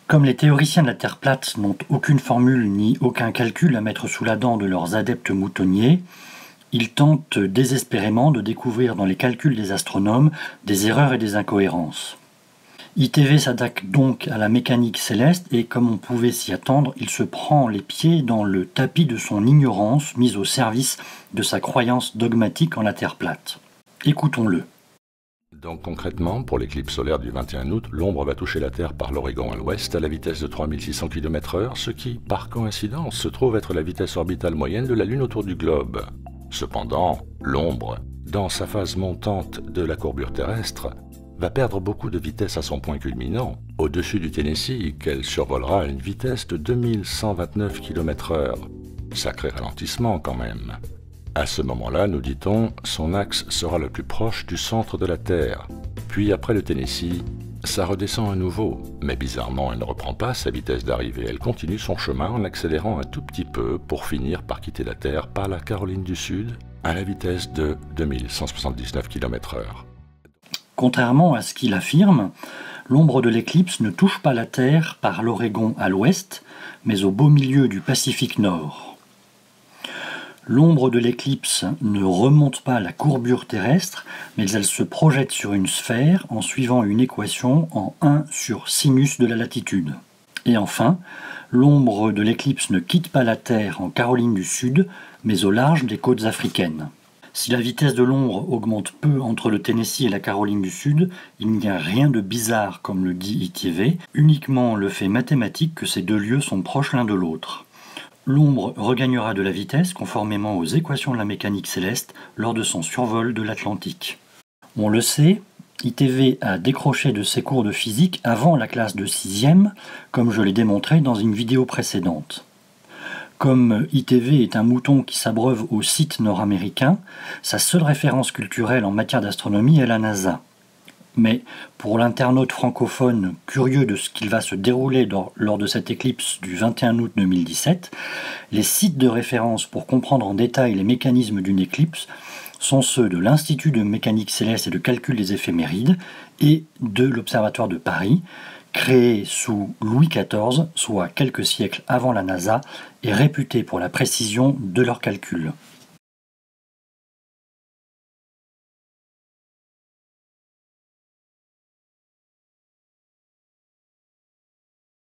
Comme les théoriciens de la Terre plate n'ont aucune formule ni aucun calcul à mettre sous la dent de leurs adeptes moutonniers, ils tentent désespérément de découvrir dans les calculs des astronomes des erreurs et des incohérences. ITV s'attaque donc à la mécanique céleste et, comme on pouvait s'y attendre, il se prend les pieds dans le tapis de son ignorance mise au service de sa croyance dogmatique en la Terre plate. Écoutons-le. Donc concrètement, pour l'éclipse solaire du 21 août, l'ombre va toucher la Terre par l'Oregon à l'ouest à la vitesse de 3600 km/h, ce qui, par coïncidence, se trouve être la vitesse orbitale moyenne de la Lune autour du globe. Cependant, l'ombre, dans sa phase montante de la courbure terrestre, va perdre beaucoup de vitesse à son point culminant, au-dessus du Tennessee, qu'elle survolera à une vitesse de 2129 km/h. Sacré ralentissement quand même. À ce moment-là, nous dit-on, son axe sera le plus proche du centre de la Terre. Puis après le Tennessee, ça redescend à nouveau. Mais bizarrement, elle ne reprend pas sa vitesse d'arrivée. Elle continue son chemin en accélérant un tout petit peu pour finir par quitter la Terre par la Caroline du Sud à la vitesse de 2179 km/h. Contrairement à ce qu'il affirme, l'ombre de l'éclipse ne touche pas la Terre par l'Oregon à l'ouest, mais au beau milieu du Pacifique Nord. L'ombre de l'éclipse ne remonte pas la courbure terrestre, mais elle se projette sur une sphère en suivant une équation en 1 sur sinus de la latitude. Et enfin, l'ombre de l'éclipse ne quitte pas la Terre en Caroline du Sud, mais au large des côtes africaines. Si la vitesse de l'ombre augmente peu entre le Tennessee et la Caroline du Sud, il n'y a rien de bizarre comme le dit ITV, uniquement le fait mathématique que ces deux lieux sont proches l'un de l'autre. L'ombre regagnera de la vitesse conformément aux équations de la mécanique céleste lors de son survol de l'Atlantique. On le sait, ITV a décroché de ses cours de physique avant la classe de 6e, comme je l'ai démontré dans une vidéo précédente. Comme ITV est un mouton qui s'abreuve au site nord-américain, sa seule référence culturelle en matière d'astronomie est la NASA. Mais pour l'internaute francophone curieux de ce qu'il va se dérouler lors de cette éclipse du 21 août 2017, les sites de référence pour comprendre en détail les mécanismes d'une éclipse sont ceux de l'Institut de mécanique céleste et de calcul des éphémérides et de l'Observatoire de Paris, créé sous Louis XIV, soit quelques siècles avant la NASA, et réputé pour la précision de leurs calculs.